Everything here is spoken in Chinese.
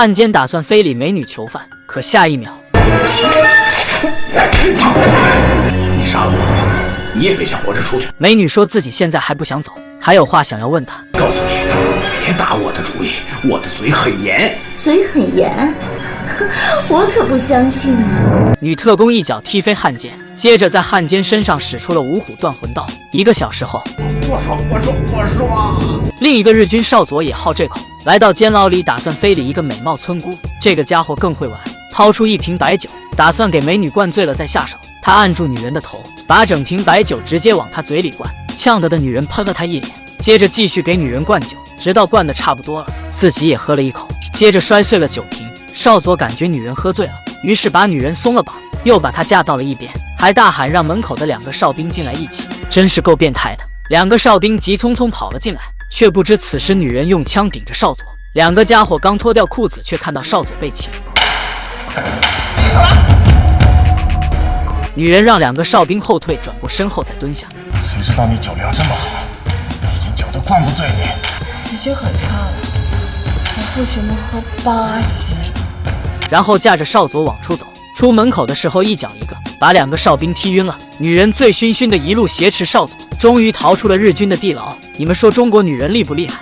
汉奸打算非礼美女囚犯，可下一秒，你杀了我，你也别想活着出去。美女说自己现在还不想走，还有话想要问他。告诉你，别打我的主意，我的嘴很严。嘴很严，我可不相信呢。女特工一脚踢飞汉奸，接着在汉奸身上使出了五虎断魂刀。1个小时后，我说，另一个日军少佐也好这口，来到监牢里打算非礼一个美貌村姑。这个家伙更会玩，掏出一瓶白酒，打算给美女灌醉了再下手。他按住女人的头，把整瓶白酒直接往她嘴里灌，呛得女人喷了他一脸。接着继续给女人灌酒，直到灌得差不多了，自己也喝了一口，接着摔碎了酒瓶。少佐感觉女人喝醉了，于是把女人松了绑，又把她架到了一边，还大喊让门口的2个哨兵进来一起，真是够变态的。2个哨兵急匆匆跑了进来，却不知此时女人用枪顶着少佐。2个家伙刚脱掉裤子，却看到少佐被擒。女人让2个哨兵后退，转过身后再蹲下。谁知道你酒量这么好，已经酒都灌不醉你。已经很差了，我父亲能喝8级。然后架着少佐往出走，出门口的时候一脚一个，把2个哨兵踢晕了。女人醉醺醺的一路挟持少佐，终于逃出了日军的地牢。你们说中国女人厉不厉害？